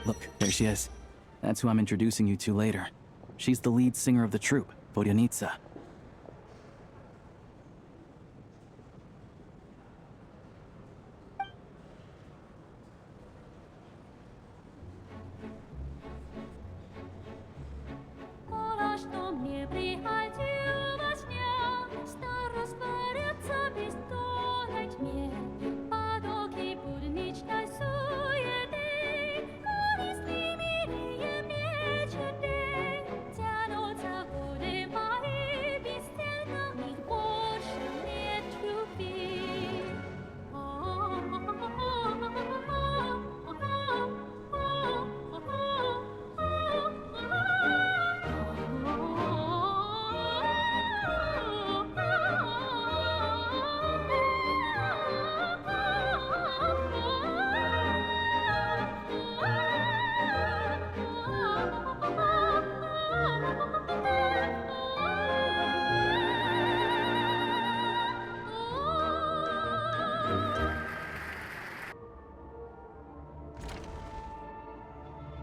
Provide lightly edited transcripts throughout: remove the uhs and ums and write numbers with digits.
Look, there she is. That's who I'm introducing you to later. She's the lead singer of the troupe, Vodyanitsa.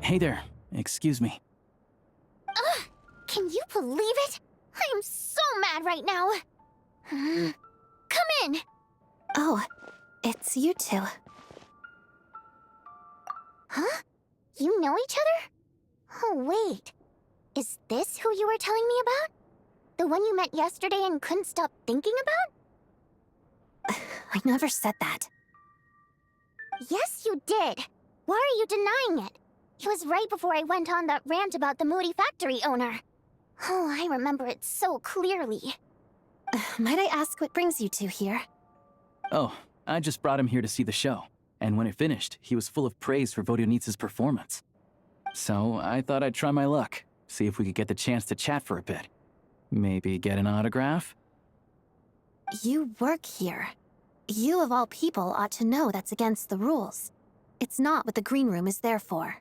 Hey there, excuse me. Can you believe it? I am so mad right now. Come in. Oh, it's you two. Huh? You know each other? Oh, wait. Is this who you were telling me about? The one you met yesterday and couldn't stop thinking about? I never said that. Yes, you did. Why are you denying it? It was right before I went on that rant about the moody factory owner. Oh, I remember it so clearly. Might I ask what brings you two here? Oh, I just brought him here to see the show. And when it finished, he was full of praise for Vodyanitsa's performance. So I thought I'd try my luck, see if we could get the chance to chat for a bit. Maybe get an autograph? You work here. You of all people ought to know that's against the rules. It's not what the green room is there for.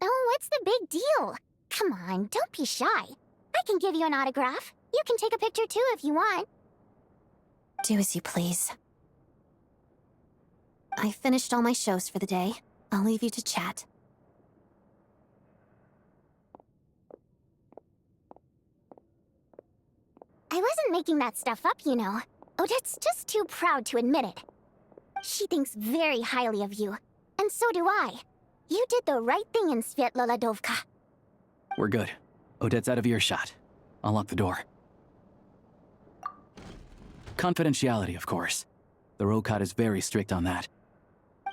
Oh, what's the big deal? Come on, don't be shy. I can give you an autograph. You can take a picture too if you want. Do as you please. I finished all my shows for the day. I'll leave you to chat. I wasn't making that stuff up, you know. Odette's just too proud to admit it. She thinks very highly of you, and so do I. You did the right thing in Svietloladovka. We're good. Odette's out of earshot. I'll lock the door. Confidentiality, of course. The Rokot is very strict on that.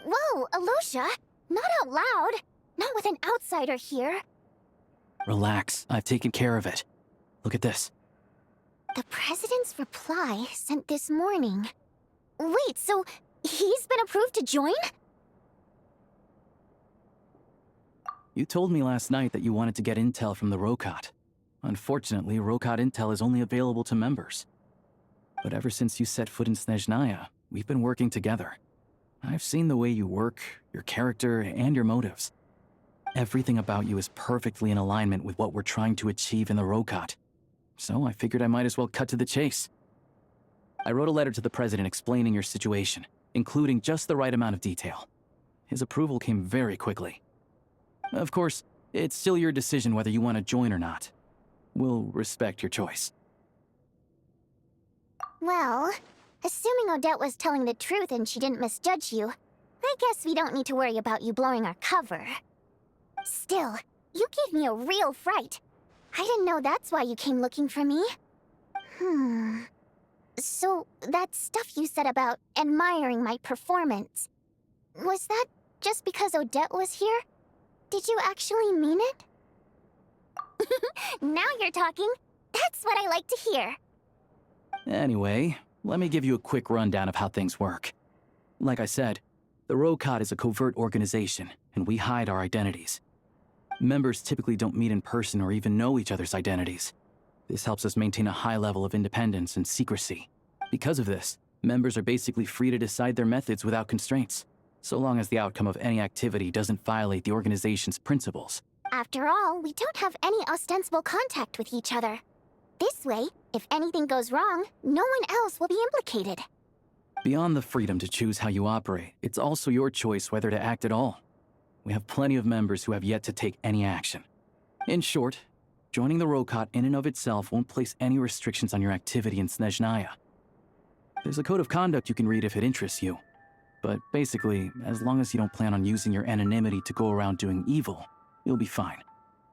Whoa, Alosha! Not out loud! Not with an outsider here! Relax, I've taken care of it. Look at this. The president's reply sent this morning. Wait, so he's been approved to join? You told me last night that you wanted to get intel from the Rokot. Unfortunately, Rokot intel is only available to members. But ever since you set foot in Snezhnaya, we've been working together. I've seen the way you work, your character, and your motives. Everything about you is perfectly in alignment with what we're trying to achieve in the Rokot. So I figured I might as well cut to the chase. I wrote a letter to the president explaining your situation, including just the right amount of detail. His approval came very quickly. Of course, it's still your decision whether you want to join or not. We'll respect your choice. Well, assuming Odette was telling the truth and she didn't misjudge you, I guess we don't need to worry about you blowing our cover. Still, you gave me a real fright. I didn't know that's why you came looking for me. So, that stuff you said about admiring my performance, was that just because Odette was here? Did you actually mean it? Now you're talking. That's what I like to hear. Anyway, let me give you a quick rundown of how things work. Like I said, the Rokot is a covert organization, and we hide our identities. Members typically don't meet in person or even know each other's identities. This helps us maintain a high level of independence and secrecy. Because of this, members are basically free to decide their methods without constraints, so long as the outcome of any activity doesn't violate the organization's principles. After all, we don't have any ostensible contact with each other. This way, if anything goes wrong, no one else will be implicated. Beyond the freedom to choose how you operate, it's also your choice whether to act at all. we have plenty of members who have yet to take any action. In short, joining the Rokot in and of itself won't place any restrictions on your activity in Snezhnaya. There's a code of conduct you can read if it interests you. But basically, as long as you don't plan on using your anonymity to go around doing evil, you'll be fine.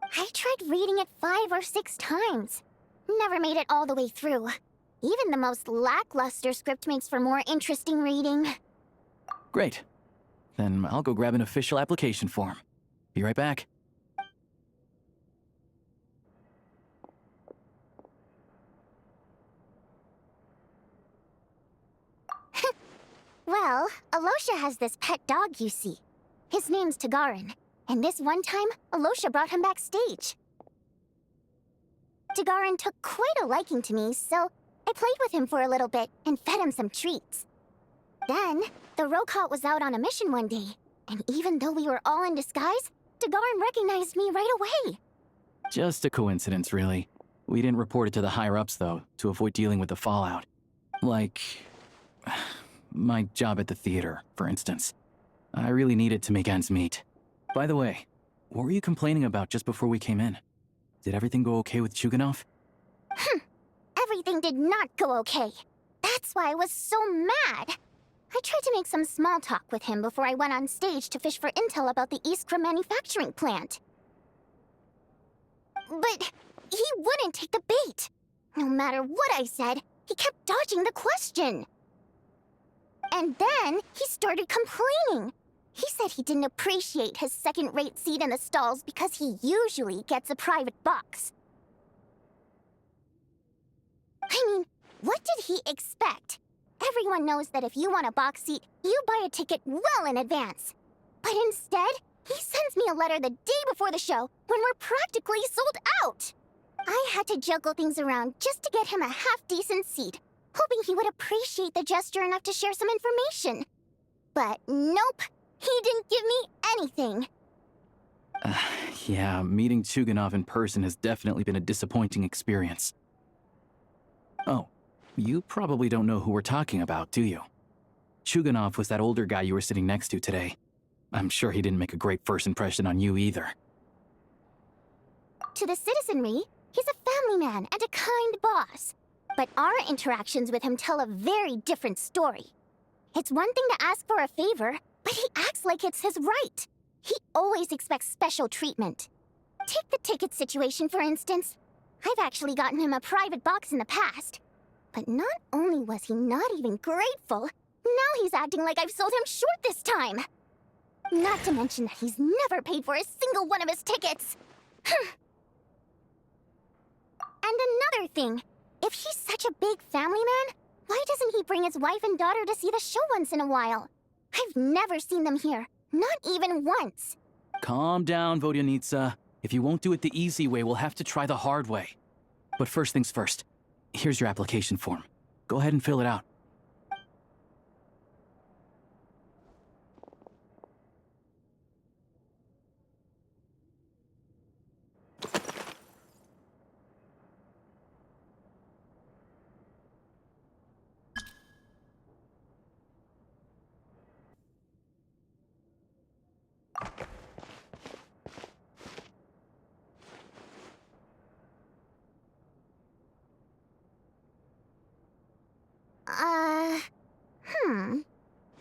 I tried reading it 5 or 6 times. Never made it all the way through. Even the most lackluster script makes for more interesting reading. Great. Then I'll go grab an official application form. Be right back. Well, Alosha has this pet dog, you see. His name's Tagarin, and this one time, Alosha brought him backstage. Tagarin took quite a liking to me, so I played with him for a little bit and fed him some treats. Then, the Rokot was out on a mission one day, and even though we were all in disguise, Tagarin recognized me right away. Just a coincidence, really. We didn't report it to the higher-ups, though, to avoid dealing with the fallout. Like... my job at the theater, for instance. I really needed to make ends meet. By the way, what were you complaining about just before we came in? Did everything go okay with Chuganov? Everything did not go okay. That's why I was so mad. I tried to make some small talk with him before I went on stage to fish for intel about the Iskra manufacturing plant. But he wouldn't take the bait. No matter what I said, he kept dodging the question. And then he started complaining. He said he didn't appreciate his second-rate seat in the stalls because he usually gets a private box. I mean, what did he expect? Everyone knows that if you want a box seat, you buy a ticket well in advance. But instead, he sends me a letter the day before the show when we're practically sold out. I had to juggle things around just to get him a half-decent seat, hoping he would appreciate the gesture enough to share some information. But nope, he didn't give me anything. Yeah, meeting Chuganov in person has definitely been a disappointing experience. Oh, you probably don't know who we're talking about, do you? Chuganov was that older guy you were sitting next to today. I'm sure he didn't make a great first impression on you either. To the citizenry, he's a family man and a kind boss. But our interactions with him tell a very different story. It's one thing to ask for a favor, but he acts like it's his right. He always expects special treatment. Take the ticket situation, for instance. I've actually gotten him a private box in the past. But not only was he not even grateful, now he's acting like I've sold him short this time. Not to mention that he's never paid for a single one of his tickets. And another thing. If he's such a big family man, why doesn't he bring his wife and daughter to see the show once in a while? I've never seen them here, not even once. Calm down, Vodyanitsa. If you won't do it the easy way, we'll have to try the hard way. But first things first. Here's your application form. Go ahead and fill it out.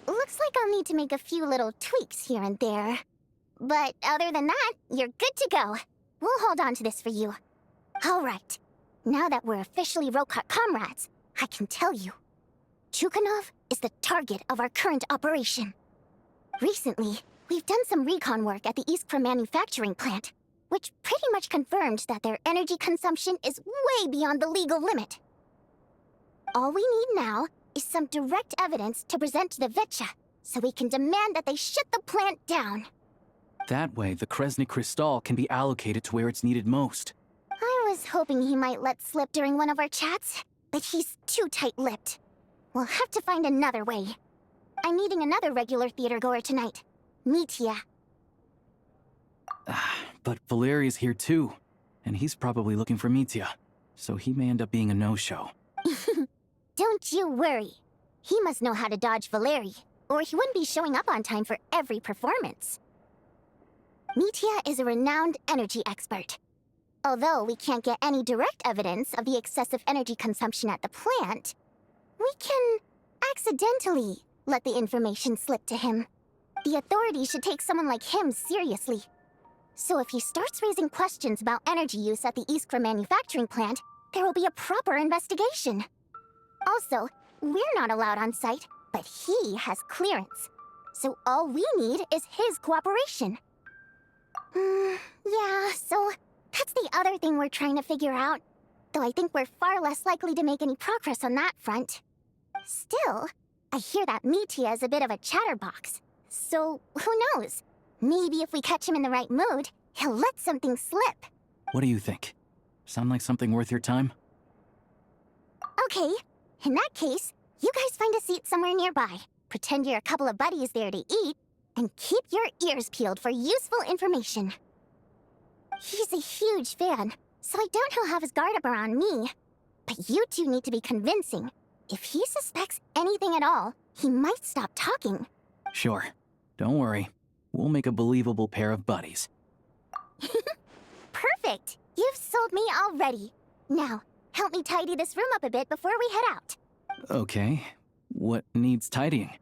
Looks like I'll need to make a few little tweaks here and there. But other than that, you're good to go. We'll hold on to this for you. All right. Now that we're officially Rokot comrades, I can tell you. Chuganov is the target of our current operation. Recently, we've done some recon work at the Iskra manufacturing plant, which pretty much confirmed that their energy consumption is way beyond the legal limit. All we need now is some direct evidence to present to the Vetcha, so we can demand that they shut the plant down. That way, the Kresny Crystal can be allocated to where it's needed most. I was hoping he might let slip during one of our chats, but he's too tight-lipped. We'll have to find another way. I'm meeting another regular theater-goer tonight, Mitya. But Valeri's here too, and he's probably looking for Mitya, so he may end up being a no-show. Don't you worry. He must know how to dodge Valeri, or he wouldn't be showing up on time for every performance. Mitya is a renowned energy expert. Although we can't get any direct evidence of the excessive energy consumption at the plant, we can accidentally let the information slip to him. The authorities should take someone like him seriously. So if he starts raising questions about energy use at the Iskra manufacturing plant, there will be a proper investigation. Also, we're not allowed on site, but he has clearance. So all we need is his cooperation. Yeah, so that's the other thing we're trying to figure out. Though I think we're far less likely to make any progress on that front. Still, I hear that Mitya is a bit of a chatterbox. So, who knows? Maybe if we catch him in the right mood, he'll let something slip. What do you think? Sound like something worth your time? Okay, in that case, you guys find a seat somewhere nearby. Pretend you're a couple of buddies there to eat, and keep your ears peeled for useful information. He's a huge fan, so I doubt he'll have his guard up around me. But you two need to be convincing. If he suspects anything at all, he might stop talking. Sure. Don't worry. We'll make a believable pair of buddies. Perfect! You've sold me already. Now, help me tidy this room up a bit before we head out. Okay. What needs tidying?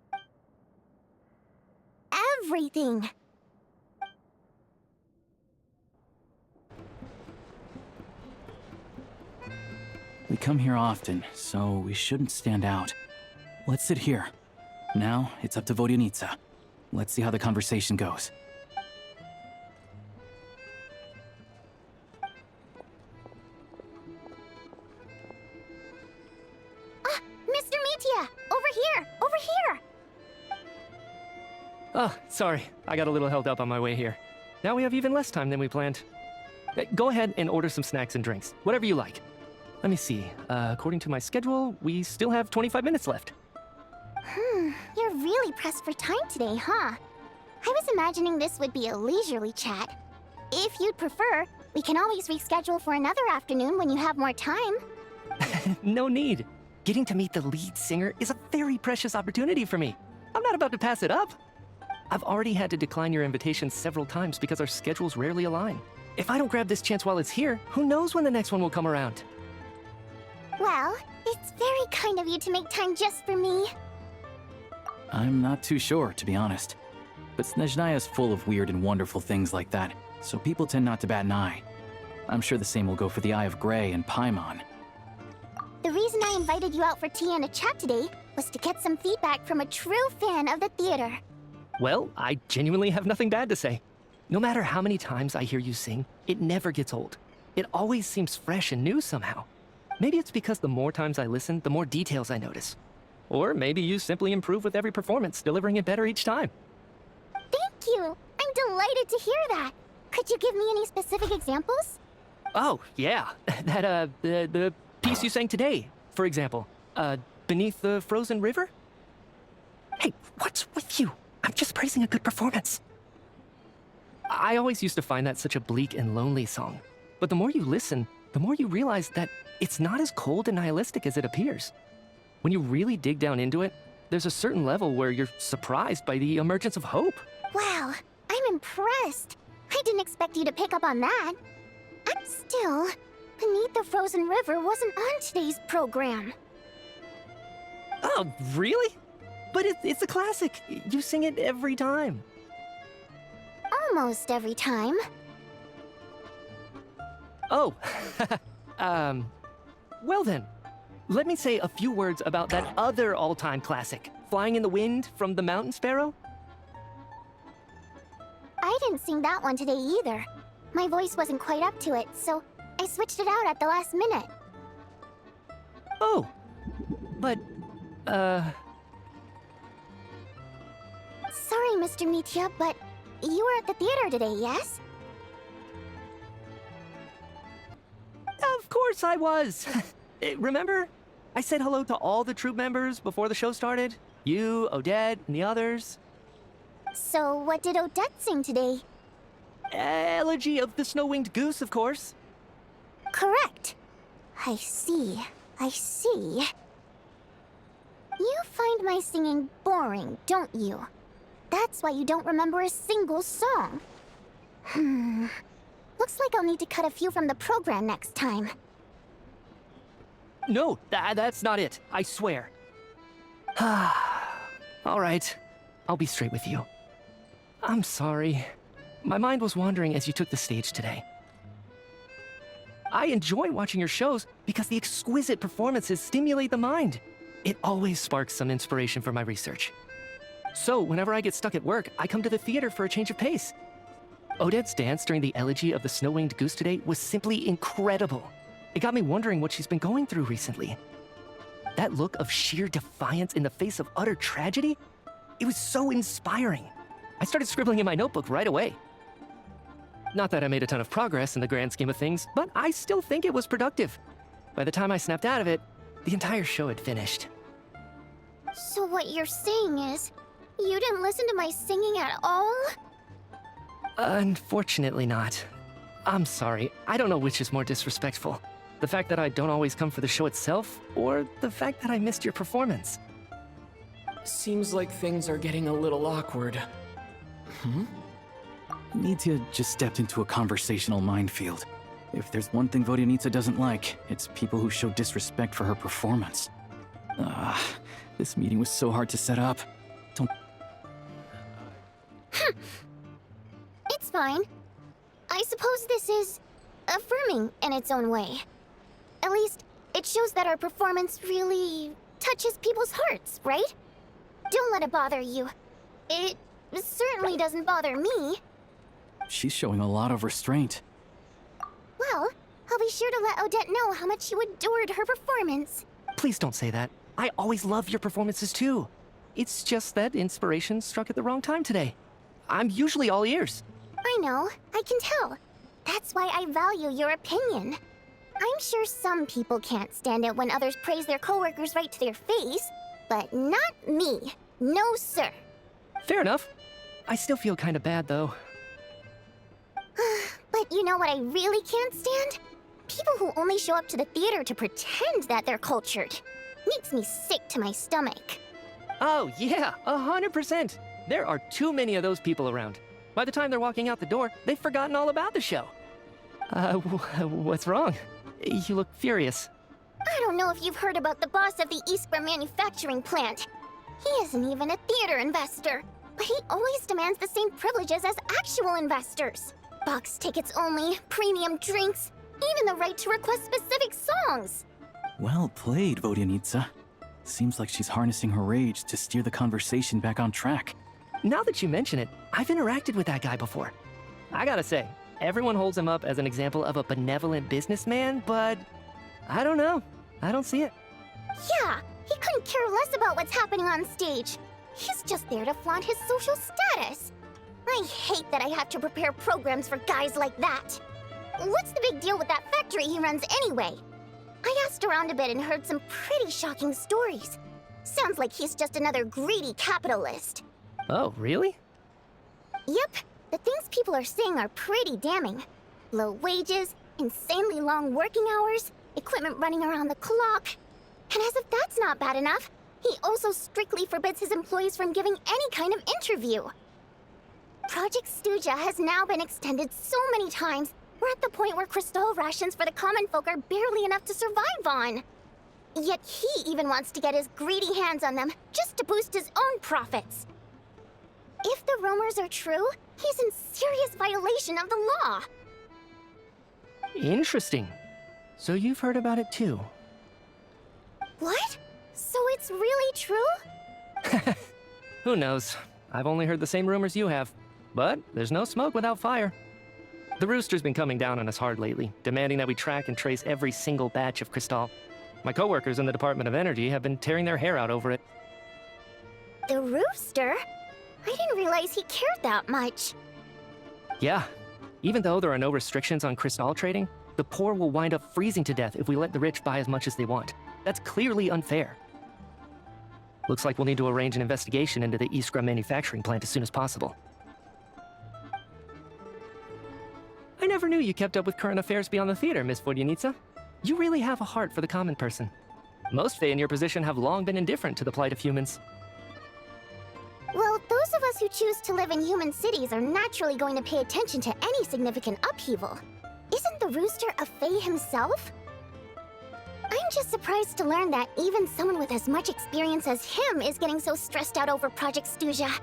Everything! We come here often, so we shouldn't stand out. Let's sit here. Now, it's up to Vodyanitsa. Let's see how the conversation goes. Mr. Mitya! Over here! Over here! Oh, sorry. I got a little held up on my way here. Now we have even less time than we planned. Go ahead and order some snacks and drinks. Whatever you like. Let me see. According to my schedule, we still have 25 minutes left. You're really pressed for time today, huh? I was imagining this would be a leisurely chat. If you'd prefer, we can always reschedule for another afternoon when you have more time. No need. Getting to meet the lead singer is a very precious opportunity for me. I'm not about to pass it up. I've already had to decline your invitation several times because our schedules rarely align. If I don't grab this chance while it's here, who knows when the next one will come around? Well, it's very kind of you to make time just for me. I'm not too sure, to be honest. But Snezhnaya is full of weird and wonderful things like that, so people tend not to bat an eye. I'm sure the same will go for the Eye of Grey and Paimon. The reason I invited you out for tea and a chat today was to get some feedback from a true fan of the theater. Well, I genuinely have nothing bad to say. No matter how many times I hear you sing, it never gets old. It always seems fresh and new somehow. Maybe it's because the more times I listen, the more details I notice. Or maybe you simply improve with every performance, delivering it better each time. Thank you! I'm delighted to hear that! Could you give me any specific examples? Oh, yeah. The piece you sang today, for example. Beneath the Frozen River? Hey, what's with you? I'm just praising a good performance. I always used to find that such a bleak and lonely song. But the more you listen, the more you realize that it's not as cold and nihilistic as it appears. When you really dig down into it, there's a certain level where you're surprised by the emergence of hope. Wow, I'm impressed. I didn't expect you to pick up on that. And still, Beneath the Frozen River wasn't on today's program. Oh, really? But it's a classic. You sing it every time. Almost every time. Oh, well then. Let me say a few words about that other all-time classic, Flying in the Wind from the Mountain Sparrow. I didn't sing that one today either. My voice wasn't quite up to it, so I switched it out at the last minute. Oh, but, Sorry, Mr. Mitya, but you were at the theater today, yes? Of course I was. Remember? I said hello to all the troupe members before the show started. You, Odette, and the others. So what did Odette sing today? Elegy of the Snow-Winged Goose, of course. Correct. I see. I see. You find my singing boring, don't you? That's why you don't remember a single song. Looks like I'll need to cut a few from the program next time. No, that's not it. I swear. All right. I'll be straight with you. I'm sorry. My mind was wandering as you took the stage today. I enjoy watching your shows because the exquisite performances stimulate the mind. It always sparks some inspiration for my research. So, whenever I get stuck at work, I come to the theater for a change of pace. Odette's dance during the elegy of the snow-winged goose today was simply incredible. It got me wondering what she's been going through recently. That look of sheer defiance in the face of utter tragedy, it was so inspiring. I started scribbling in my notebook right away. Not that I made a ton of progress in the grand scheme of things, but I still think it was productive. By the time I snapped out of it, the entire show had finished. So what you're saying is, you didn't listen to my singing at all? Unfortunately not. I'm sorry, I don't know which is more disrespectful. The fact that I don't always come for the show itself, or the fact that I missed your performance. Seems like things are getting a little awkward. Nitya just stepped into a conversational minefield. If there's one thing Vodyanitsa doesn't like, it's people who show disrespect for her performance. This meeting was so hard to set up. It's fine. I suppose this is affirming in its own way. At least, it shows that our performance really touches people's hearts, right? Don't let it bother you. It certainly doesn't bother me. She's showing a lot of restraint. Well, I'll be sure to let Odette know how much you adored her performance. Please don't say that. I always love your performances too. It's just that inspiration struck at the wrong time today. I'm usually all ears. I know, I can tell. That's why I value your opinion. I'm sure some people can't stand it when others praise their coworkers right to their face, but not me. No, sir. Fair enough. I still feel kind of bad though. But you know what I really can't stand? People who only show up to the theater to pretend that they're cultured. Makes me sick to my stomach. Oh yeah, 100%. There are too many of those people around. By the time they're walking out the door, they've forgotten all about the show. What's wrong? You look furious. I don't know if you've heard about the boss of the Iskra manufacturing plant. He isn't even a theater investor, but he always demands the same privileges as actual investors. Box tickets only, premium drinks, even the right to request specific songs. Well played, Vodyanitsa. Seems like she's harnessing her rage to steer the conversation back on track. Now that you mention it, I've interacted with that guy before. I gotta say, everyone holds him up as an example of a benevolent businessman, but I don't know. I don't see it. Yeah, he couldn't care less about what's happening on stage. He's just there to flaunt his social status. I hate that I have to prepare programs for guys like that. What's the big deal with that factory he runs anyway? I asked around a bit and heard some pretty shocking stories. Sounds like he's just another greedy capitalist. Oh, really? Yep, the things people are saying are pretty damning. Low wages, insanely long working hours, equipment running around the clock. And as if that's not bad enough, he also strictly forbids his employees from giving any kind of interview. Project Stuja has now been extended so many times, we're at the point where crystal rations for the common folk are barely enough to survive on. Yet he even wants to get his greedy hands on them just to boost his own profits. If the rumors are true, he's in serious violation of the law. Interesting. So you've heard about it too. What? So it's really true? Who knows? I've only heard the same rumors you have. But there's no smoke without fire. The Rooster's been coming down on us hard lately, demanding that we track and trace every single batch of Crystal. My coworkers in the Department of Energy have been tearing their hair out over it. The Rooster? I didn't realize he cared that much. Yeah. Even though there are no restrictions on Crystal trading, the poor will wind up freezing to death if we let the rich buy as much as they want. That's clearly unfair. Looks like we'll need to arrange an investigation into the Iskra manufacturing plant as soon as possible. I never knew you kept up with current affairs beyond the theater, Miss Vodyanitsa. You really have a heart for the common person. Most Fae in your position have long been indifferent to the plight of humans. Well, those of us who choose to live in human cities are naturally going to pay attention to any significant upheaval. Isn't the rooster a Fae himself? I'm just surprised to learn that even someone with as much experience as him is getting so stressed out over Project Snezhnaya.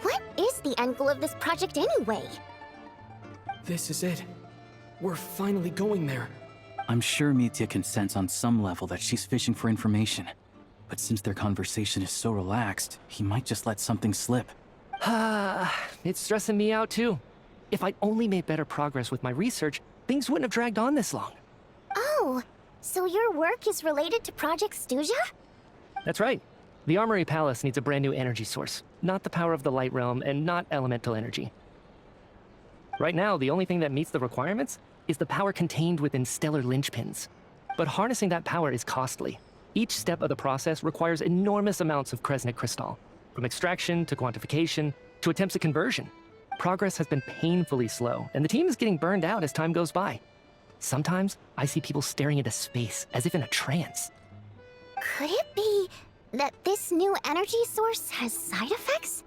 What is the end goal of this project anyway? This is it. We're finally going there. I'm sure Mitya can sense on some level that she's fishing for information. But since their conversation is so relaxed, he might just let something slip. It's stressing me out too. If I'd only made better progress with my research, things wouldn't have dragged on this long. Oh, so your work is related to Project Snezhnaya? That's right. The Armory Palace needs a brand new energy source. Not the power of the Light Realm and not elemental energy. Right now, the only thing that meets the requirements is the power contained within stellar linchpins. But harnessing that power is costly. Each step of the process requires enormous amounts of Kresnik crystal, from extraction to quantification to attempts at conversion. Progress has been painfully slow, and the team is getting burned out as time goes by. Sometimes, I see people staring into space as if in a trance. Could it be that this new energy source has side effects?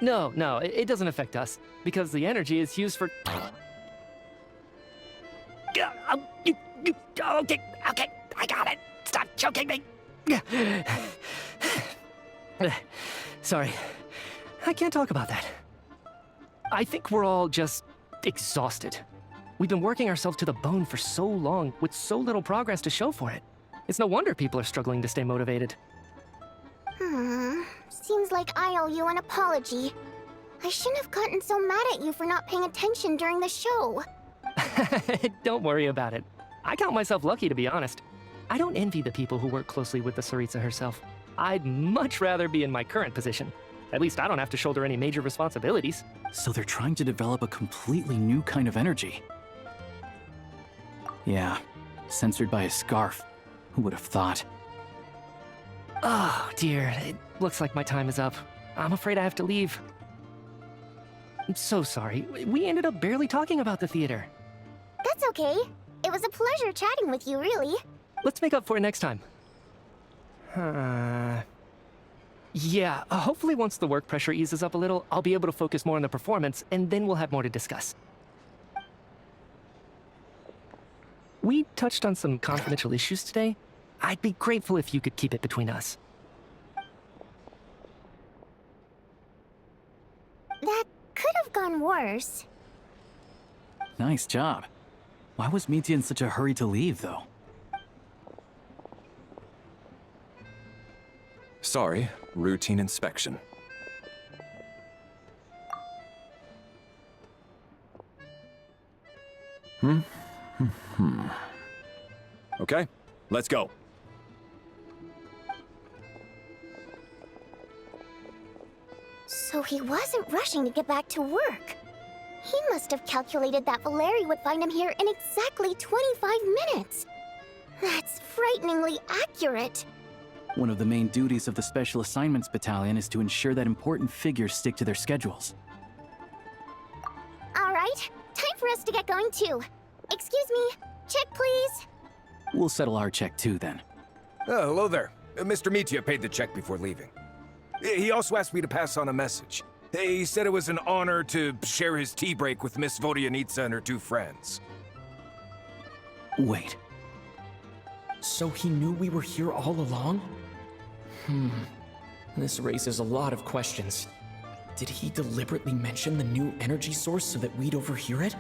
No, it doesn't affect us, because the energy is used for... Okay, I got it. Stop choking me. Sorry, I can't talk about that. I think we're all just exhausted. We've been working ourselves to the bone for so long with so little progress to show for it. It's no wonder people are struggling to stay motivated. Seems like I owe you an apology. I shouldn't have gotten so mad at you for not paying attention during the show. Don't worry about it. I count myself lucky, to be honest. I don't envy the people who work closely with the Tsaritsa herself. I'd much rather be in my current position. At least I don't have to shoulder any major responsibilities. So they're trying to develop a completely new kind of energy. Yeah, censored by a scarf. Who would have thought? Oh, dear. It looks like my time is up. I'm afraid I have to leave. I'm so sorry. We ended up barely talking about the theater. That's okay. It was a pleasure chatting with you, really. Let's make up for it next time. Yeah, hopefully once the work pressure eases up a little, I'll be able to focus more on the performance, and then we'll have more to discuss. We touched on some confidential issues today. I'd be grateful if you could keep it between us. That could have gone worse. Nice job. Why was Mitya in such a hurry to leave, though? Sorry, routine inspection. Okay, let's go. So he wasn't rushing to get back to work. He must have calculated that Valeri would find him here in exactly 25 minutes. That's frighteningly accurate. One of the main duties of the Special Assignments Battalion is to ensure that important figures stick to their schedules. All right, time for us to get going too. Excuse me, check please. We'll settle our check too, then. Oh, hello there. Mr. Mitya paid the check before leaving. He also asked me to pass on a message. He said it was an honor to share his tea break with Miss Vodyanitsa and her two friends. Wait. So he knew we were here all along? This raises a lot of questions. Did he deliberately mention the new energy source so that we'd overhear it?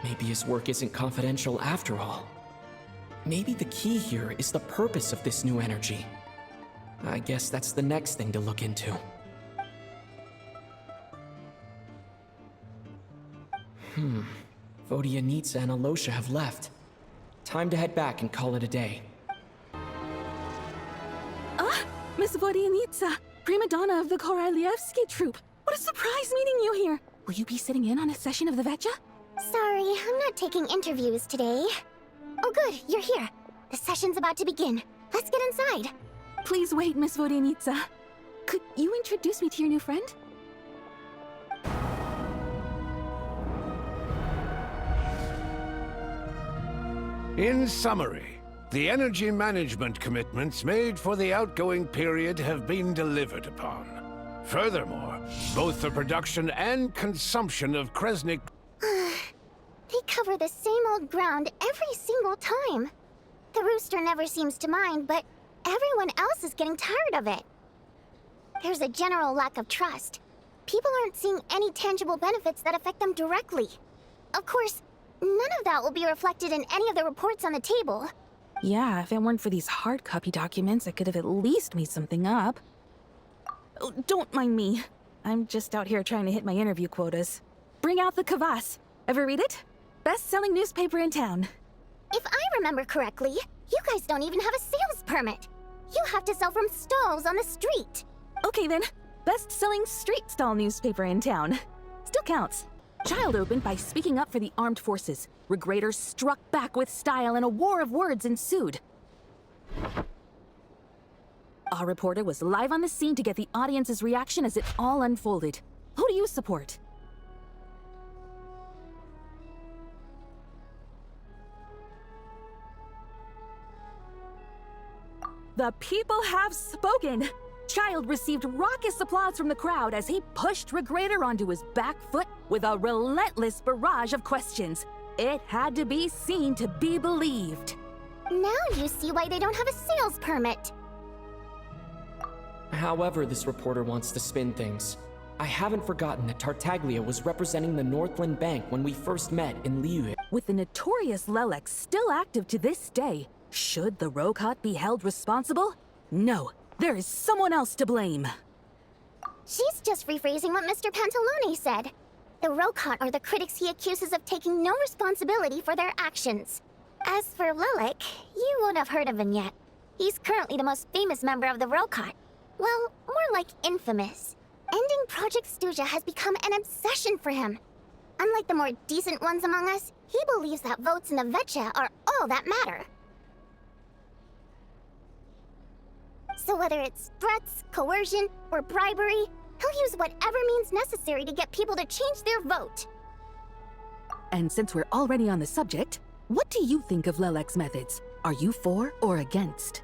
Maybe his work isn't confidential after all. Maybe the key here is the purpose of this new energy. I guess that's the next thing to look into. Vodyanitsa and Alosha have left. Time to head back and call it a day. Miss Vodyanitsa, prima donna of the Korolievsky troupe. What a surprise meeting you here. Will you be sitting in on a session of the Vetja? Sorry, I'm not taking interviews today. Oh good, you're here. The session's about to begin. Let's get inside. Please wait, Miss Vodyanitsa. Could you introduce me to your new friend? In summary, the energy management commitments made for the outgoing period have been delivered upon. Furthermore, both the production and consumption of Kresnik... They cover the same old ground every single time. The rooster never seems to mind, but everyone else is getting tired of it. There's a general lack of trust. People aren't seeing any tangible benefits that affect them directly. Of course, none of that will be reflected in any of the reports on the table. Yeah, if it weren't for these hard copy documents, I could have at least made something up. Oh, don't mind me. I'm just out here trying to hit my interview quotas. Bring out the kvass. Ever read it? Best-selling newspaper in town. If I remember correctly, you guys don't even have a sales permit. You have to sell from stalls on the street. Okay then, best-selling street stall newspaper in town. Still counts. Child opened by speaking up for the armed forces. Regraders struck back with style and a war of words ensued. Our reporter was live on the scene to get the audience's reaction as it all unfolded. Who do you support? The people have spoken! Child received raucous applause from the crowd as he pushed Regrader onto his back foot with a relentless barrage of questions. It had to be seen to be believed. Now you see why they don't have a sales permit. However this reporter wants to spin things, I haven't forgotten that Tartaglia was representing the Northland Bank when we first met in Liyue. With the notorious Lelex still active to this day, should the Rokot be held responsible? No, there is someone else to blame. She's just rephrasing what Mr. Pantalone said. The Rokot are the critics he accuses of taking no responsibility for their actions. As for Lilik, you won't have heard of him yet. He's currently the most famous member of the Rokot. Well, more like infamous. Ending Project Stuja has become an obsession for him. Unlike the more decent ones among us, he believes that votes in the Vetcha are all that matter. So whether it's threats, coercion, or bribery, he'll use whatever means necessary to get people to change their vote. And since we're already on the subject, what do you think of Lelek's methods? Are you for or against?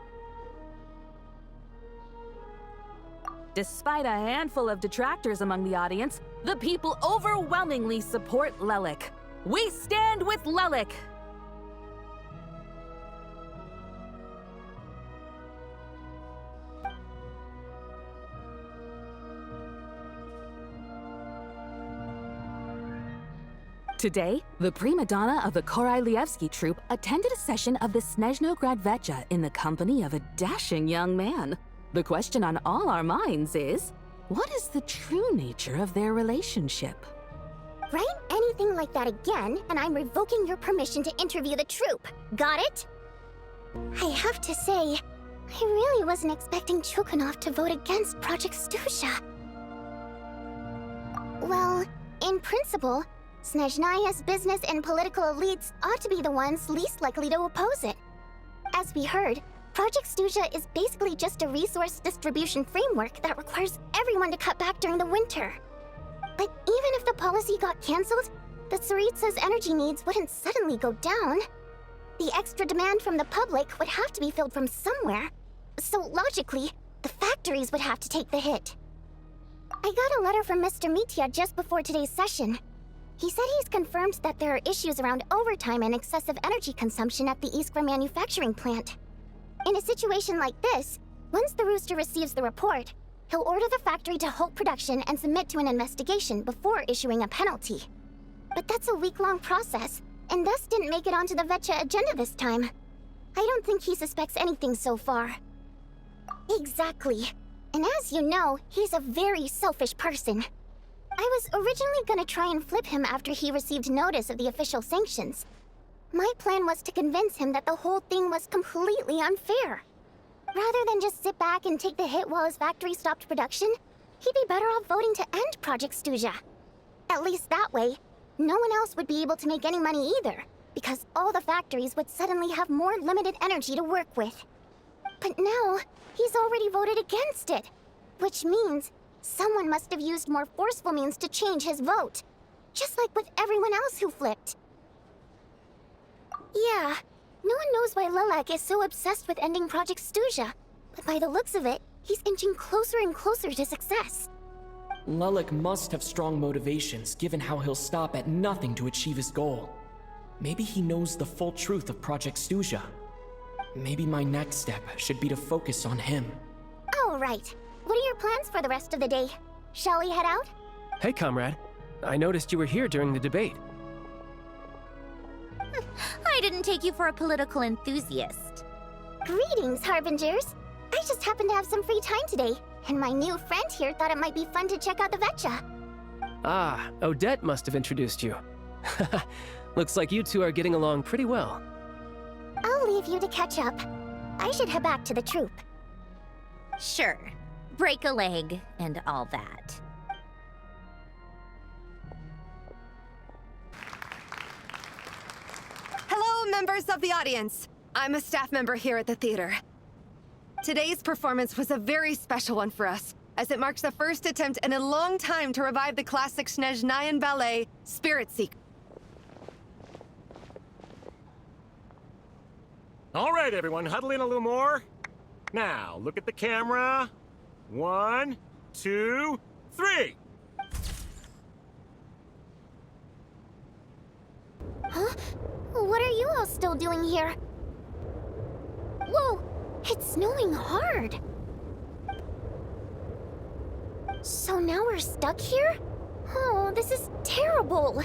Despite a handful of detractors among the audience, the people overwhelmingly support Lelek. We stand with Lelek! Today, the prima donna of the Korailievsky troupe attended a session of the Snezhnograd Vetcha in the company of a dashing young man. The question on all our minds is, what is the true nature of their relationship? Write anything like that again, and I'm revoking your permission to interview the troupe. Got it? I have to say, I really wasn't expecting Chukhanov to vote against Project Stuja. Well, in principle, Snezhnaya's business and political elites ought to be the ones least likely to oppose it. As we heard, Project Stuja is basically just a resource distribution framework that requires everyone to cut back during the winter. But even if the policy got cancelled, the Tsaritsa's energy needs wouldn't suddenly go down. The extra demand from the public would have to be filled from somewhere. So logically, the factories would have to take the hit. I got a letter from Mr. Mitya just before today's session. He said he's confirmed that there are issues around overtime and excessive energy consumption at the Iskra manufacturing plant. In a situation like this, once the Rooster receives the report, he'll order the factory to halt production and submit to an investigation before issuing a penalty. But that's a week-long process, and thus didn't make it onto the Vetcha agenda this time. I don't think he suspects anything so far. Exactly. And as you know, he's a very selfish person. I was originally gonna try and flip him after he received notice of the official sanctions. My plan was to convince him that the whole thing was completely unfair. Rather than just sit back and take the hit while his factory stopped production, he'd be better off voting to end Project Stuja. At least that way, no one else would be able to make any money either, because all the factories would suddenly have more limited energy to work with. But now, he's already voted against it, which means someone must have used more forceful means to change his vote, just like with everyone else who flipped. Yeah, no one knows why Lelek is so obsessed with ending Project Stuja, but by the looks of it, he's inching closer and closer to success. Lelik must have strong motivations, given how he'll stop at nothing to achieve his goal. Maybe he knows the full truth of Project Snezhnaya. Maybe my next step should be to focus on him. Oh, right. What are your plans for the rest of the day? Shall we head out? Hey, comrade. I noticed you were here during the debate. I didn't take you for a political enthusiast. Greetings, Harbingers. I just happened to have some free time today, and my new friend here thought it might be fun to check out the Vetcha. Ah, Odette must have introduced you. Looks like you two are getting along pretty well. I'll leave you to catch up. I should head back to the troop. Sure. Break a leg and all that. Hello, members of the audience. I'm a staff member here at the theater. Today's performance was a very special one for us, as it marks the first attempt in a long time to revive the classic Snezhnayan ballet, Spirit Seeker. All right, everyone, huddle in a little more. Now, look at the camera. 1, 2, 3. Huh? What are you all still doing here? Whoa! It's snowing hard! So now we're stuck here? Oh, this is terrible!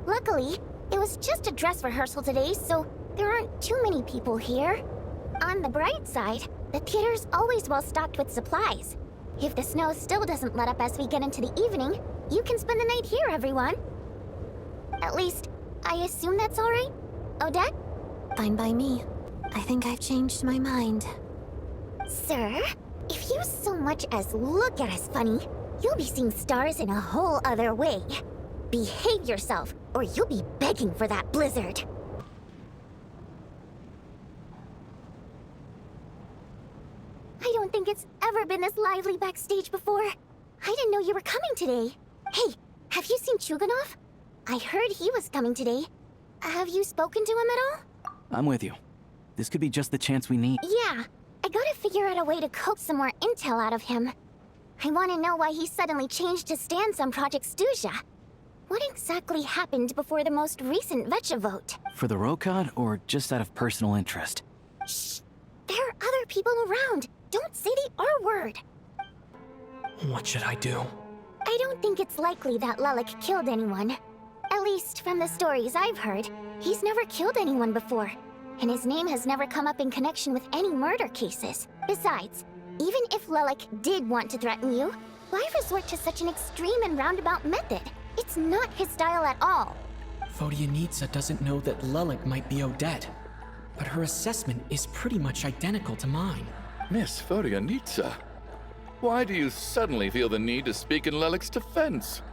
Luckily, it was just a dress rehearsal today, so there aren't too many people here. On the bright side, the theater's always well stocked with supplies. If the snow still doesn't let up as we get into the evening, you can spend the night here, everyone. At least, I assume that's alright? Odette? Fine by me. I think I've changed my mind. Sir, if you so much as look at us funny, you'll be seeing stars in a whole other way. Behave yourself, or you'll be begging for that blizzard. I don't think it's ever been this lively backstage before. I didn't know you were coming today. Hey, have you seen Chuganov? I heard he was coming today. Have you spoken to him at all? I'm with you. This could be just the chance we need. Yeah, I gotta figure out a way to coax some more intel out of him. I want to know why he suddenly changed his stance on Project Snezhnaya. What exactly happened before the most recent Vetcha vote? For the Rokad, or just out of personal interest? Shh! There are other people around. Don't say the R word. What should I do? I don't think it's likely that Lelik killed anyone. At least from the stories I've heard, he's never killed anyone before. And his name has never come up in connection with any murder cases. Besides, even if Lelik did want to threaten you, why resort to such an extreme and roundabout method? It's not his style at all. Vodyanitsa doesn't know that Lelik might be Odette, but her assessment is pretty much identical to mine. Miss Vodyanitsa, why do you suddenly feel the need to speak in Lelik's defense?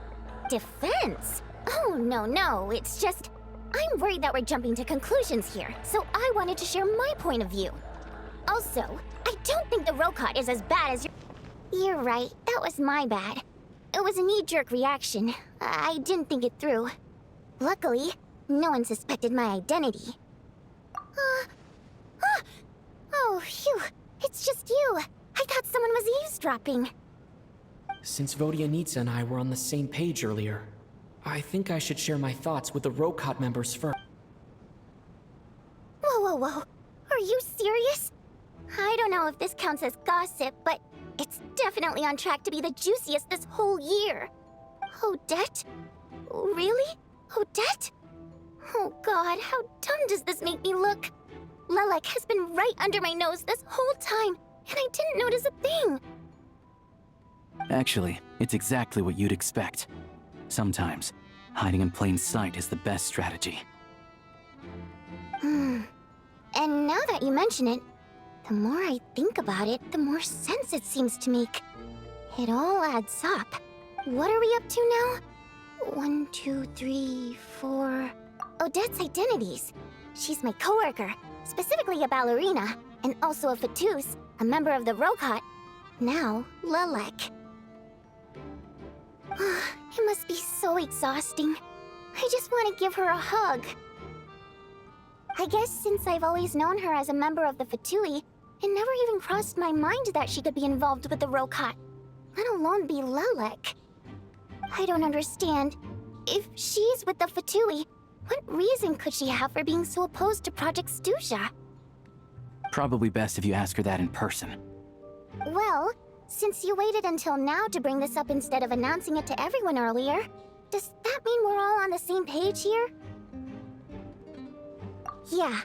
Defense? Oh, no, it's just... I'm worried that we're jumping to conclusions here, so I wanted to share my point of view. Also, I don't think the Rokad is as bad as You're right, that was my bad. It was a knee-jerk reaction. I didn't think it through. Luckily, no one suspected my identity. Oh, phew. It's just you. I thought someone was eavesdropping. Since Vodyanitsa and I were on the same page earlier, I think I should share my thoughts with the Rokad members first. Whoa. Are you serious? I don't know if this counts as gossip, but it's definitely on track to be the juiciest this whole year. Odette? Really? Odette? Oh god, how dumb does this make me look? Lelik has been right under my nose this whole time, and I didn't notice a thing. Actually, it's exactly what you'd expect. Sometimes, hiding in plain sight is the best strategy. And now that you mention it, the more I think about it, the more sense it seems to make. It all adds up. What are we up to now? 1, 2, 3, 4... Odette's identities. She's my coworker, specifically a ballerina, and also a Fatus, a member of the Rokad. Now, Lelik. It must be so exhausting. I just want to give her a hug. I guess since I've always known her as a member of the Fatui, it never even crossed my mind that she could be involved with the Rokad. let alone be Lelek. I don't understand. If she's with the Fatui, what reason could she have for being so opposed to Project Stusha? Probably best if you ask her that in person. Well, since you waited until now to bring this up instead of announcing it to everyone earlier, does that mean we're all on the same page here? Yeah.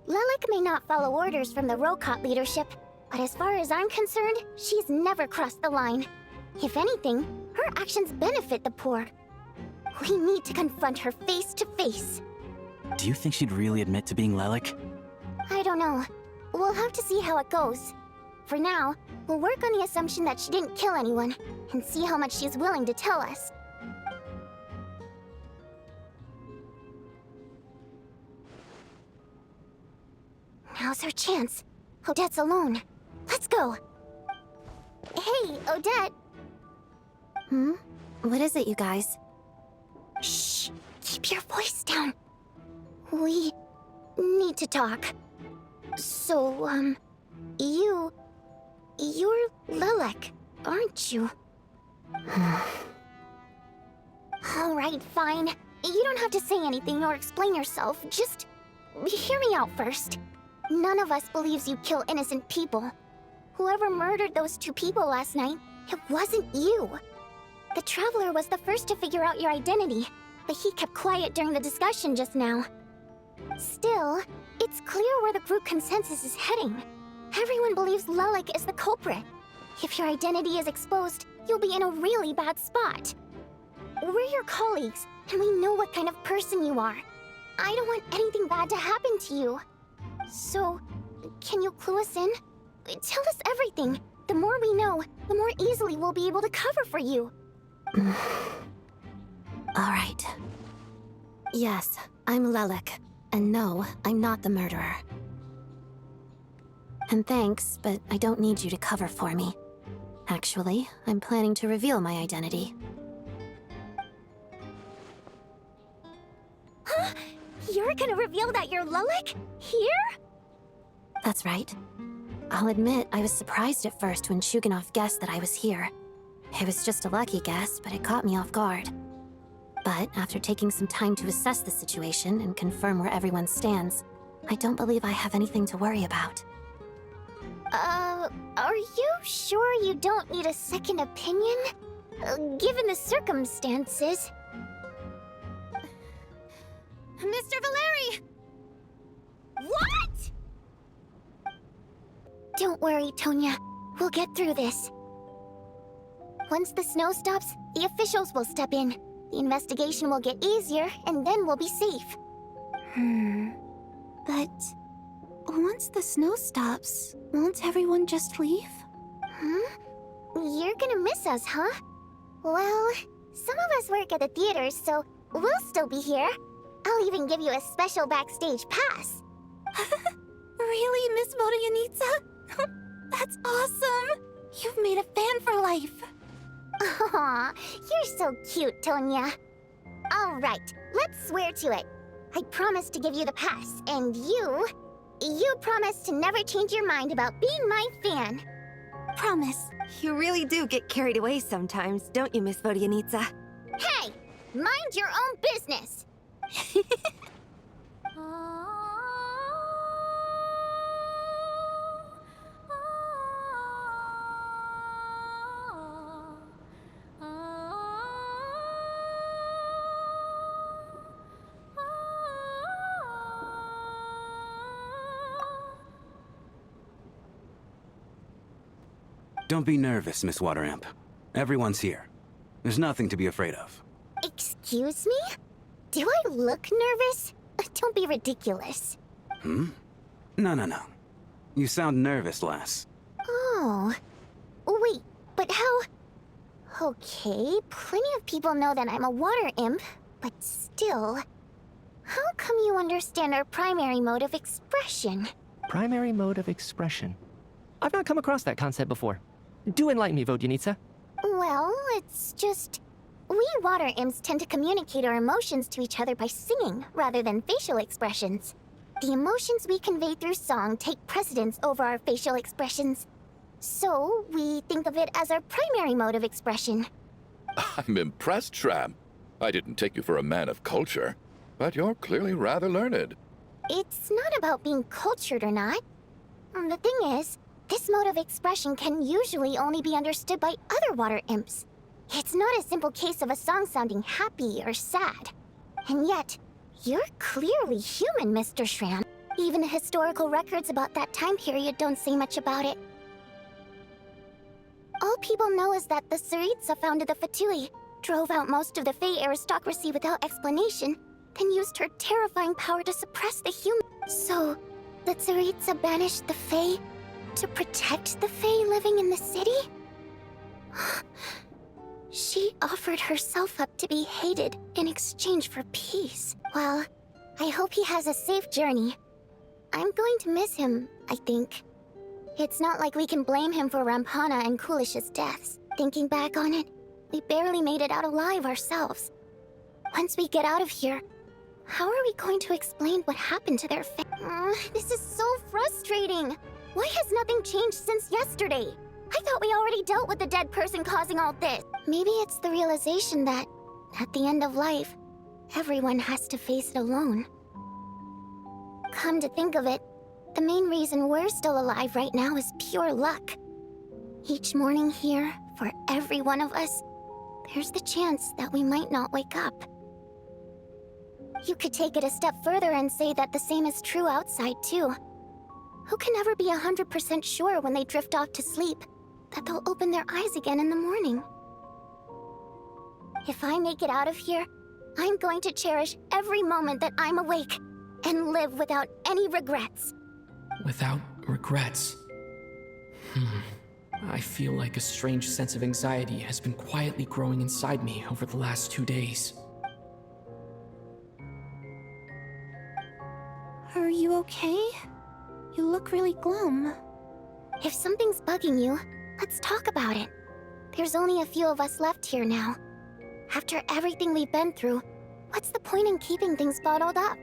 Lelek may not follow orders from the Rokot leadership, but as far as I'm concerned, she's never crossed the line. If anything, her actions benefit the poor. We need to confront her face to face. Do you think she'd really admit to being Lelek? I don't know. We'll have to see how it goes. For now, we'll work on the assumption that she didn't kill anyone, and see how much she's willing to tell us. Now's her chance. Odette's alone. Let's go. Hey, Odette. What is it, you guys? Shh. Keep your voice down. We need to talk. So, you're Lelek, aren't you? Alright, fine. You don't have to say anything or explain yourself. Just hear me out first. None of us believes you kill innocent people. Whoever murdered those 2 people last night, it wasn't you. The Traveler was the first to figure out your identity, but he kept quiet during the discussion just now. Still, it's clear where the group consensus is heading. Everyone believes Lelek is the culprit. If your identity is exposed, you'll be in a really bad spot. We're your colleagues, and we know what kind of person you are. I don't want anything bad to happen to you. So, can you clue us in? Tell us everything. The more we know, the more easily we'll be able to cover for you. Alright. Yes, I'm Lelek. And no, I'm not the murderer. And thanks, but I don't need you to cover for me. Actually, I'm planning to reveal my identity. Huh? You're gonna reveal that you're Lelek? Here? That's right. I'll admit, I was surprised at first when Shuganov guessed that I was here. It was just a lucky guess, but it caught me off guard. But after taking some time to assess the situation and confirm where everyone stands, I don't believe I have anything to worry about. Are you sure you don't need a second opinion? Given the circumstances. Mr. Valeri! What?! Don't worry, Tonya. We'll get through this. Once the snow stops, the officials will step in. The investigation will get easier, and then we'll be safe. But once the snow stops, won't everyone just leave? You're gonna miss us, huh? Well, some of us work at the theaters, so we'll still be here. I'll even give you a special backstage pass. Really, Miss Vodyanitsa? That's awesome! You've made a fan for life. Aw, you're so cute, Tonya. All right, let's swear to it. I promise to give you the pass, and you promise to never change your mind about being my fan. Promise. You really do get carried away sometimes, don't you, Miss Vodyanitsa? Hey, mind your own business. Don't be nervous, Miss Wateramp. Everyone's here. There's nothing to be afraid of. Excuse me? Do I look nervous? Don't be ridiculous. No. You sound nervous, lass. Oh. Wait, but how... Okay, plenty of people know that I'm a water imp, but still... How come you understand our primary mode of expression? Primary mode of expression? I've not come across that concept before. Do enlighten me, Vodyanitsa. Well, it's just... We water imps tend to communicate our emotions to each other by singing, rather than facial expressions. The emotions we convey through song take precedence over our facial expressions. So, we think of it as our primary mode of expression. I'm impressed, Shram. I didn't take you for a man of culture, but you're clearly rather learned. It's not about being cultured or not. The thing is, this mode of expression can usually only be understood by other water imps. It's not a simple case of a song sounding happy or sad. And yet, you're clearly human, Mr. Shram. Even historical records about that time period don't say much about it. All people know is that the Tsaritsa founded the Fatui, drove out most of the Fae aristocracy without explanation, then used her terrifying power to suppress the humans. So, the Tsaritsa banished the Fae to protect the Fae living in the city? She offered herself up to be hated in exchange for peace. Well, I hope he has a safe journey. I'm going to miss him, I think. It's not like we can blame him for Rampana and Kulish's deaths. Thinking back on it, we barely made it out alive ourselves. Once we get out of here, how are we going to explain what happened to their This is so frustrating! Why has nothing changed since yesterday? I thought we already dealt with the dead person causing all this. Maybe it's the realization that, at the end of life, everyone has to face it alone. Come to think of it, the main reason we're still alive right now is pure luck. Each morning here, for every one of us, there's the chance that we might not wake up. You could take it a step further and say that the same is true outside, too. Who can ever be 100% sure when they drift off to sleep that they'll open their eyes again in the morning? If I make it out of here, I'm going to cherish every moment that I'm awake and live without any regrets. Without regrets. I feel like a strange sense of anxiety has been quietly growing inside me over the last 2 days. Are you okay? You look really glum. If something's bugging you, let's talk about it. There's only a few of us left here now. After everything we've been through, what's the point in keeping things bottled up?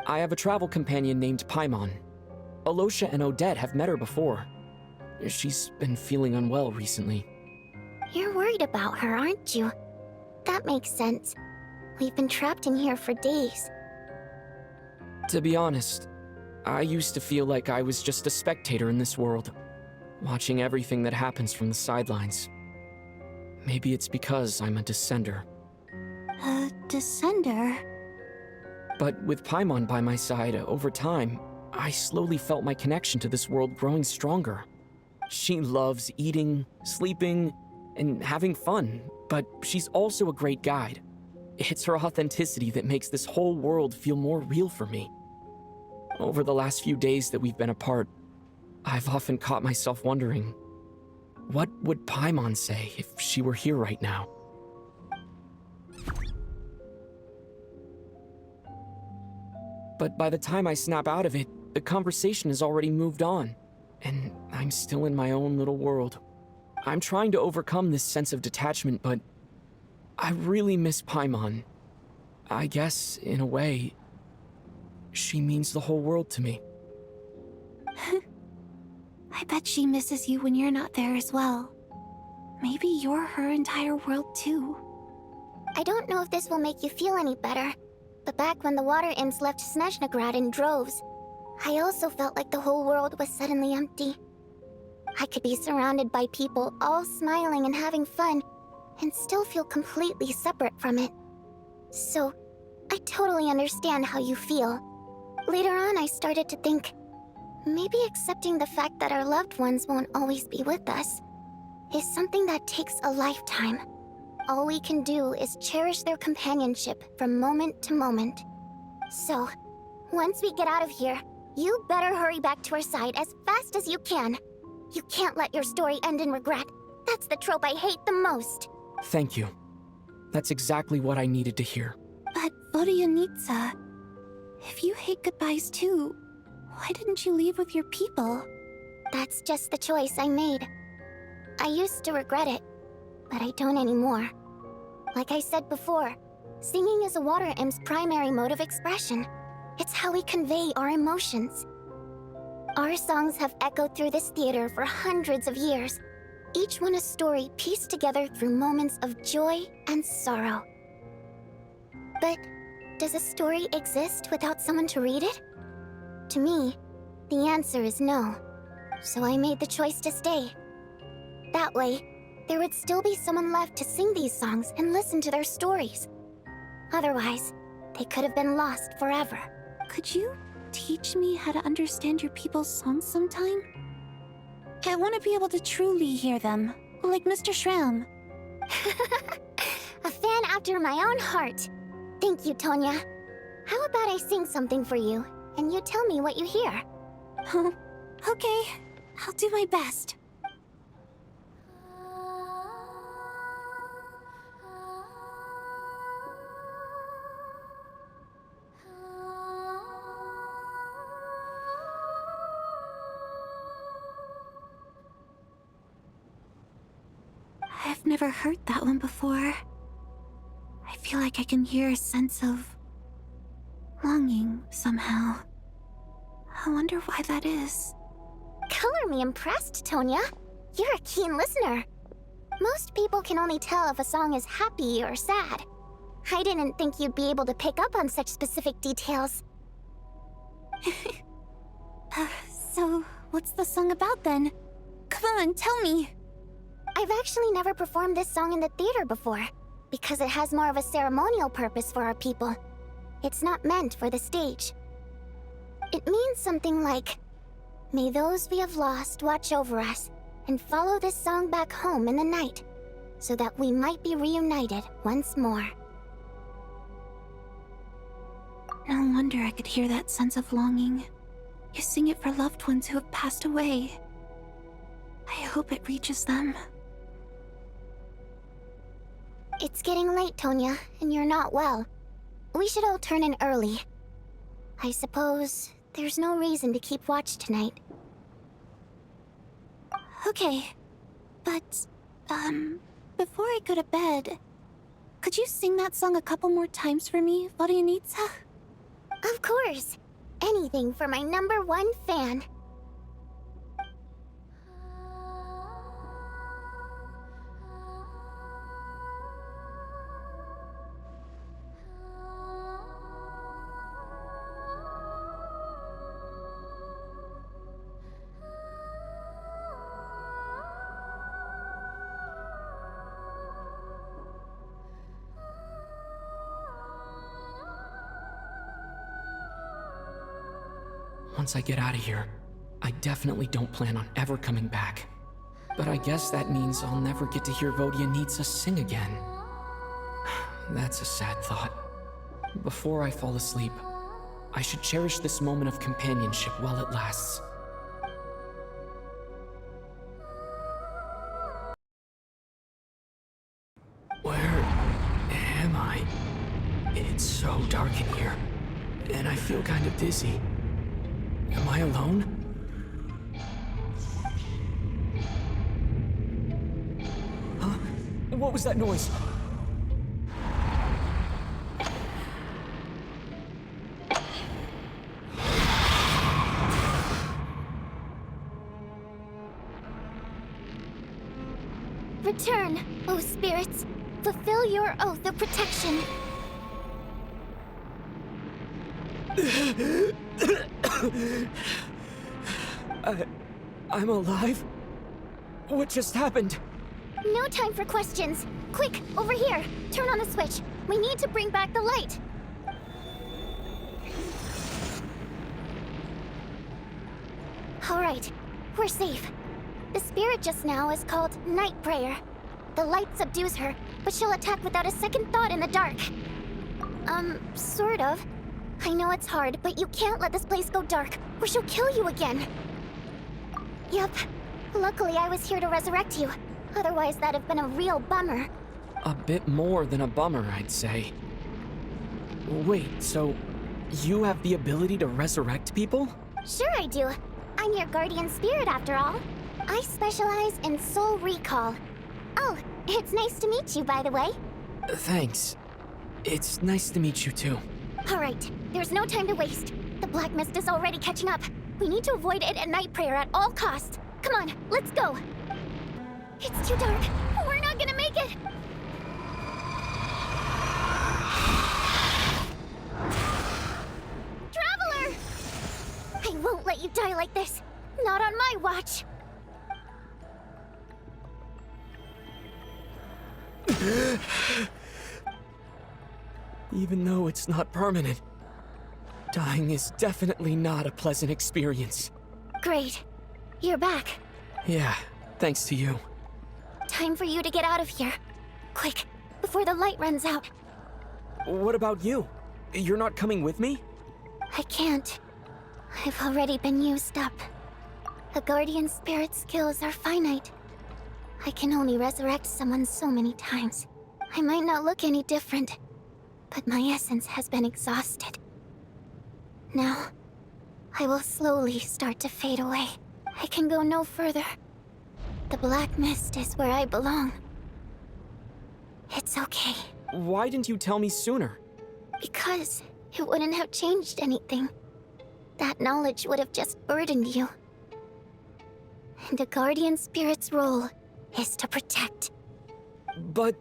I have a travel companion named Paimon. Alosha and Odette have met her before. She's been feeling unwell recently. You're worried about her, aren't you? That makes sense. We've been trapped in here for days. To be honest, I used to feel like I was just a spectator in this world, watching everything that happens from the sidelines. Maybe it's because I'm a descender. A descender? But with Paimon by my side, over time, I slowly felt my connection to this world growing stronger. She loves eating, sleeping, and having fun, but she's also a great guide. It's her authenticity that makes this whole world feel more real for me. Over the last few days that we've been apart, I've often caught myself wondering, what would Paimon say if she were here right now? But by the time I snap out of it, the conversation has already moved on, and I'm still in my own little world. I'm trying to overcome this sense of detachment, but I really miss Paimon. I guess, in a way, she means the whole world to me. I bet she misses you when you're not there as well. Maybe you're her entire world too. I don't know if this will make you feel any better, but back when the water imps left Snezhnaya in droves, I also felt like the whole world was suddenly empty. I could be surrounded by people all smiling and having fun, and still feel completely separate from it. So, I totally understand how you feel. Later on, I started to think, maybe accepting the fact that our loved ones won't always be with us is something that takes a lifetime. All we can do is cherish their companionship from moment to moment. So, once we get out of here, you better hurry back to our side as fast as you can. You can't let your story end in regret. That's the trope I hate the most. Thank you. That's exactly what I needed to hear. But Vodyanitsa, if you hate goodbyes too, why didn't you leave with your people? That's just the choice I made. I used to regret it, but I don't anymore. Like I said before, singing is a water imp's primary mode of expression. It's how we convey our emotions. Our songs have echoed through this theater for hundreds of years, each one a story pieced together through moments of joy and sorrow. But does a story exist without someone to read it? To me, the answer is no. So I made the choice to stay. That way, there would still be someone left to sing these songs and listen to their stories. Otherwise, they could have been lost forever. Could you teach me how to understand your people's songs sometime? I want to be able to truly hear them, like Mr. Shram. A fan after my own heart. Thank you, Tonya. How about I sing something for you, and you tell me what you hear? Oh, okay. I'll do my best. I've never heard that one before. I feel like I can hear a sense of longing somehow. I wonder why that is. Color me impressed, Tonya. You're a keen listener. Most people can only tell if a song is happy or sad. I didn't think you'd be able to pick up on such specific details. So, what's the song about then? Come on, tell me! I've actually never performed this song in the theater before, because it has more of a ceremonial purpose for our people. It's not meant for the stage. It means something like, "May those we have lost watch over us, and follow this song back home in the night, so that we might be reunited once more." No wonder I could hear that sense of longing. You sing it for loved ones who have passed away. I hope it reaches them. It's getting late, Tonya, and you're not well. We should all turn in early. I suppose there's no reason to keep watch tonight. Okay, but, before I go to bed, could you sing that song a couple more times for me, Vodyanitsa? Of course. Anything for my #1 fan. Once I get out of here, I definitely don't plan on ever coming back. But I guess that means I'll never get to hear Vodyanitsa sing again. That's a sad thought. Before I fall asleep, I should cherish this moment of companionship while it lasts. Where am I? It's so dark in here, and I feel kind of dizzy. Am I alone? Huh? What was that noise? Return, O spirits. Fulfill your oath of protection. I'm alive? What just happened? No time for questions. Quick, over here. Turn on the switch. We need to bring back the light. All right, we're safe. The spirit just now is called Night Prayer. The light subdues her, but she'll attack without a second thought in the dark. Sort of. I know it's hard, but you can't let this place go dark, or she'll kill you again. Yep. Luckily, I was here to resurrect you. Otherwise, that'd have been a real bummer. A bit more than a bummer, I'd say. Wait, so you have the ability to resurrect people? Sure I do. I'm your guardian spirit, after all. I specialize in soul recall. Oh, it's nice to meet you, by the way. Thanks. It's nice to meet you, too. All right, there's no time to waste. The black mist is already catching up. We need to avoid it at night prayer at all costs. Come on, let's go. It's too dark. We're not gonna make it. Traveler! I won't let you die like this. Not on my watch. Even though it's not permanent, dying is definitely not a pleasant experience. Great. You're back. Yeah, thanks to you. Time for you to get out of here. Quick, before the light runs out. What about you? You're not coming with me? I can't. I've already been used up. A guardian spirit's skills are finite. I can only resurrect someone so many times. I might not look any different, but my essence has been exhausted. Now, I will slowly start to fade away. I can go no further. The black mist is where I belong. It's okay. Why didn't you tell me sooner? Because it wouldn't have changed anything. That knowledge would have just burdened you. And a guardian spirit's role is to protect. But...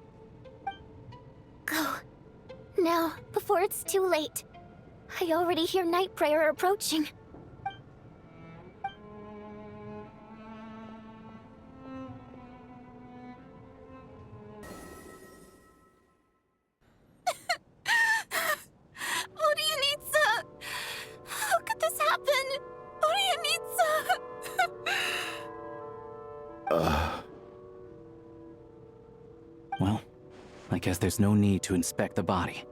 Go. Now, before it's too late. I already hear night prayer approaching. Vodyanitsa! How could this happen? Vodyanitsa! Well, I guess there's no need to inspect the body.